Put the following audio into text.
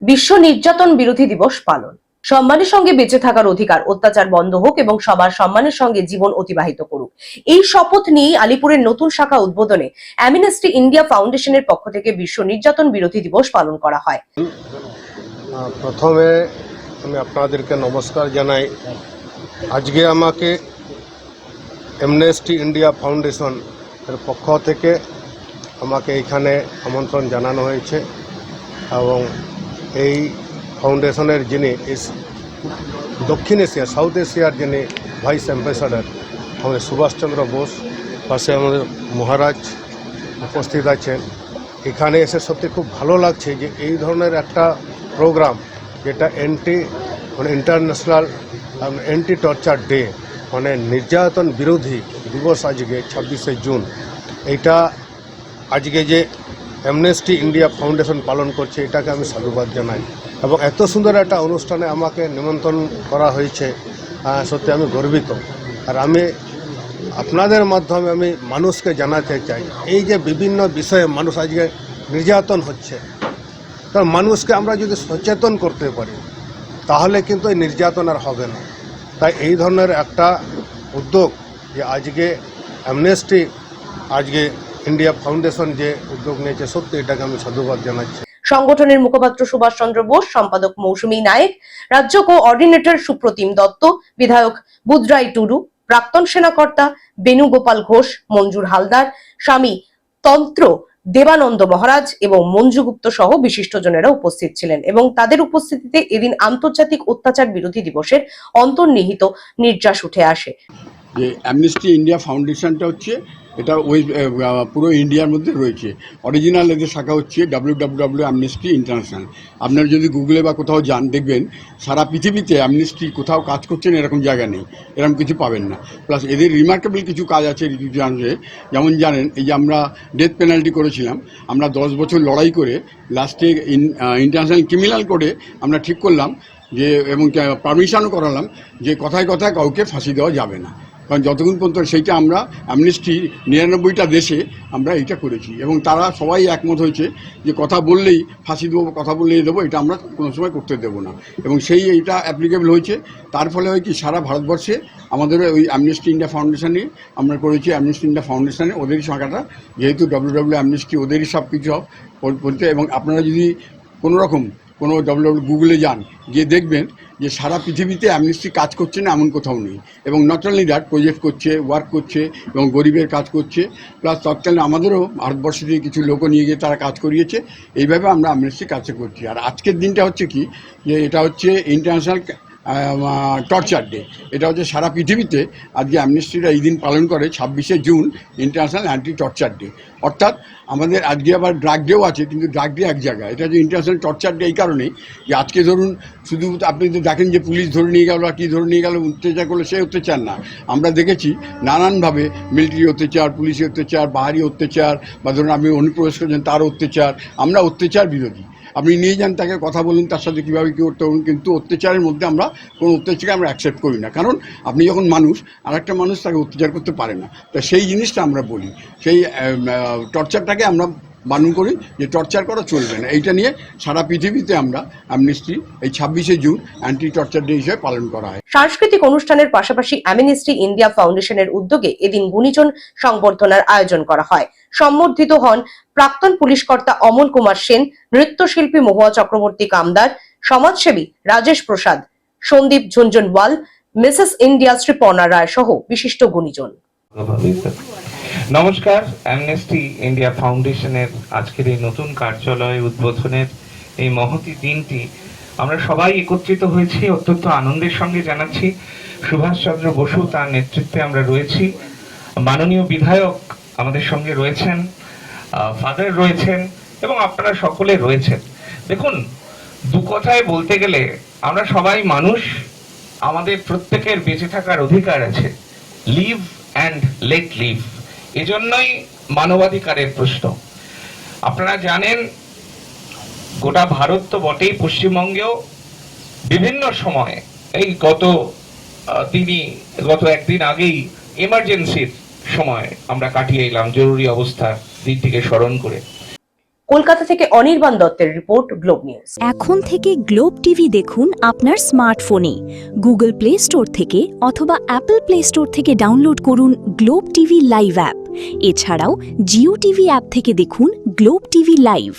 বিশ্ব নির্যাতন বিরোধী দিবস পালন। সম্মানের সঙ্গে বেঁচে থাকার অধিকার, অত্যাচার বন্ধ হোক এবং সবার সম্মানের সঙ্গে জীবন অতিবাহিত করুক, এই শপথ নিয়ে আলিপুরের নতুন শাখা উদ্বোধনে অ্যামনেস্টি ইন্ডিয়া ফাউন্ডেশনের পক্ষ থেকে বিশ্ব নির্যাতন বিরোধী দিবস পালন করা হয়। প্রথমে আমি আপনাদেরকে নমস্কার জানাই। আজকে আমাকে অ্যামনেস্টি ইন্ডিয়া ফাউন্ডেশন এর পক্ষ থেকে আমাকে এখানে আমন্ত্রণ জানানো হয়েছে এবং এই ফাউন্ডেশনের যিনি দক্ষিণ এশিয়া সাউথ এশিয়ার যিনি ভাইস অ্যাম্বাসাডার আমাদের সুভাষচন্দ্র বোস, পাশে আমাদের মহারাজ উপস্থিত আছেন। এখানে এসে সত্যি খুব ভালো লাগছে যে এই ধরনের একটা প্রোগ্রাম যেটা ইন্টারন্যাশনাল অ্যান্টি টর্চার ডে, মানে নির্যাতন বিরোধী দিবস আজকে 26শে জুন, এইটা আজকে যে অ্যামনেস্টি ইন্ডিয়া ফাউন্ডেশন পালন করছে এটাকে আমি সাধুবাদ জানাই। এবং এত সুন্দর একটা অনুষ্ঠানে আমাকে নিমন্ত্রণ করা হয়েছে, সত্যি আমি গর্বিত। আর আমি আপনাদের মাধ্যমে আমি মানুষকে জানাতে চাই, এই যে বিভিন্ন বিষয়ে মানুষ আজকে নির্যাতন হচ্ছে, কারণ মানুষকে আমরা যদি সচেতন করতে পারি তাহলে কিন্তু এই নির্যাতন আর হবে না। তাই এই ধরনের একটা উদ্যোগ যে আজকে অ্যামনেস্টি আজকে ইন্ডিয়া ফাউন্ডেশন যে উদ্যোগ নিয়েছে, সত্যি এটাকে আমি সাধুবাদ জানাচ্ছি। সংগঠনের মুখপাত্র সুভাষ চন্দ্র বোস, সম্পাদক মৌসুমী নায়েক, রাজ্য কোঅর্ডিনেটর সুপ্রতিম দত্ত, বিধায়ক বুধরাই টুডু, প্রাক্তন সেনাকর্তা বেণুগোপাল ঘোষ, মঞ্জুর হালদার, স্বামী তন্ত্র দেবানন্দ মহারাজ এবং মঞ্জুগুপ্ত সহ বিশিষ্টজনেরা উপস্থিত ছিলেন এবং তাদের উপস্থিতিতে এদিন আন্তর্জাতিক অত্যাচার বিরোধী দিবসের অন্তর্নিহিত নির্যাস উঠে আসে। যে অ্যামনেস্টি ইন্ডিয়া ফাউন্ডেশনটা হচ্ছে এটা পুরো ইন্ডিয়ার মধ্যে রয়েছে। অরিজিনাল এদের শাখা হচ্ছে www অ্যামনেস্টি ইন্টারন্যাশনাল। আপনারা যদি গুগলে বা কোথাও যান দেখবেন সারা পৃথিবীতে অ্যামনেস্টি কোথাও কাজ করছেন এরকম জায়গা নেই, এরকম কিছু পাবেন না। প্লাস এদের রিমার্কেবল কিছু কাজ আছে জানলে, যেমন জানেন এই যে আমরা ডেথ পেনাল্টি করেছিলাম, আমরা 10 বছর লড়াই করে লাস্টে ইন্টারন্যাশনাল ক্রিমিনাল কোডে আমরা ঠিক করলাম যে, এবং পারমিশনও করালাম যে কথায় কথায় কাউকে ফাঁসি দেওয়া যাবে না, কারণ যতক্ষণ পর্যন্ত সেইটা আমরা অ্যামনেস্টি 99টা দেশে আমরা এইটা করেছি এবং তারা সবাই একমত হয়েছে যে কথা বললেই ফাঁসি দেবো, কথা বললেই দেবো, এটা আমরা কোনো সময় করতে দেবো না। এবং সেই এইটা অ্যাপ্লিকেবল হয়েছে। তার ফলে হয় কি, সারা ভারতবর্ষে আমাদের ওই অ্যামনেস্টি ইন্ডিয়া ফাউন্ডেশনে আমরা করেছি। অ্যামনেস্টি ইন্ডিয়া ফাউন্ডেশনে ওদেরই শাখাটা, যেহেতু www অ্যামনেস্টি ওদেরই সব কিছু বলতে। এবং আপনারা যদি কোনো গুগলে যান, গিয়ে দেখবেন যে সারা পৃথিবীতে অ্যামনেস্টি কাজ করছে না এমন কোথাও নেই। এবং নট অনলি দ্যাট, প্রজেক্ট করছে, ওয়ার্ক করছে এবং গরিবের কাজ করছে। প্লাস তৎকালীন আমাদেরও ভারতবর্ষ থেকে কিছু লোকও নিয়ে গিয়ে তারা কাজ করিয়েছে। এইভাবে আমরা অ্যামনেস্টি কাজে করছি। আর আজকের দিনটা হচ্ছে কি, যে এটা হচ্ছে ইন্টারন্যাশনাল টর্চার ডে। এটা হচ্ছে সারা পৃথিবীতে আজকে অ্যামনেস্টিরা এই দিন পালন করে 26শে June, international anti torture day. অর্থাৎ আমাদের আজকে আবার ড্রাগ ডেও আছে, কিন্তু ড্রাগ ডে এক জায়গায়, এটা হচ্ছে ইন্টারন্যাশনাল টর্চার ডে এই কারণেই যে আজকে ধরুন শুধু আপনি তো দেখেন যে পুলিশ ধরে নিয়ে গেল বা কী ধরে নিয়ে গেল, অত্যাচার করলো, সে অত্যাচার না। আমরা দেখেছি নানানভাবে মিলিটারি অত্যাচার, পুলিশি অত্যাচার, বাহারি অত্যাচার, বা ধরুন আপনি অনুপ্রবেশ করেছেন তার অত্যাচার। আমরা অত্যাচার বিরোধী। আপনি নিয়ে যান, তাকে কথা বলুন, তার সাথে কীভাবে কী করতে হবে, কিন্তু অত্যাচারের মধ্যে আমরা কোনো অত্যাচারকে আমরা অ্যাকসেপ্ট করি না। কারণ আপনি যখন মানুষ, আর একটা মানুষ তাকে অত্যাচার করতে পারে না। তা সেই জিনিসটা আমরা বলি, সেই টর্চারটাকে আমরা বারণ করি যে টর্চার করা চলবে না। এইটা নিয়ে সারা পৃথিবীতে আমরা অ্যামনেস্টি এই 26শে জুন অ্যান্টি টর্চার ডে হিসেবে পালন করা হয়। সাংস্কৃতিক অনুষ্ঠানের পাশাপাশি অ্যামনেস্টি ইন্ডিয়া ফাউন্ডেশনের উদ্যোগে এদিন গুণীজন সংবর্ধনার আয়োজন করা হয়। সম্বর্ধিত হন প্রাক্তন পুলিশ কর্তা অমল কুমার সেন, নৃত্যশিল্পী মহুয়া চক্রবর্তী কামদার, সমাজসেবী রাজেশ প্রসাদ, সন্দীপ ঝুনঝুনওয়াল, মিসেস ইন্ডিয়া শ্রীপর্ণা রায় সহ বিশিষ্ট গুণীজন। নমস্কার। অ্যামনেস্টি ইন্ডিয়া ফাউন্ডেশনের আজকের এই নতুন কার্যালয় উদ্বোধনের এই মহতী দিনটি আমরা সবাই একত্রিত হয়েছি অত্যন্ত আনন্দের সঙ্গে জানাচ্ছি। সুভাষচন্দ্র বসু, তার নেতৃত্বে আমরা রয়েছি। মাননীয় বিধায়ক আমাদের সঙ্গে রয়েছেন, ফাদার রয়েছেন এবং আপনারা সকলে রয়েছেন। দেখুন, দু কথায় বলতে গেলে আমরা সবাই মানুষ, আমাদের প্রত্যেকের বেঁচে থাকার অধিকার আছে। লিভ অ্যান্ড লেট লিভ, এজন্যই মানবাধিকারের প্রশ্ন। আপনারা জানেন গোটা ভারত তো বটেই, পশ্চিমবঙ্গেও বিভিন্ন সময়ে এই গত একদিন আগেই এমার্জেন্সির সময় আমরা কাটিয়ে এলাম, জরুরি অবস্থার দিনটিকে স্মরণ করে। কলকাতা থেকে অনির্বাণ দত্তের রিপোর্ট, গ্লোব নিউজ। এখন থেকে গ্লোব টিভি দেখুন আপনার স্মার্টফোনে। গুগল প্লে স্টোর থেকে অথবা অ্যাপল প্লে স্টোর থেকে ডাউনলোড করুন গ্লোব টিভি লাইভ অ্যাপ। এছাড়াও জিও টিভি অ্যাপ থেকে দেখুন গ্লোব টিভি লাইভ।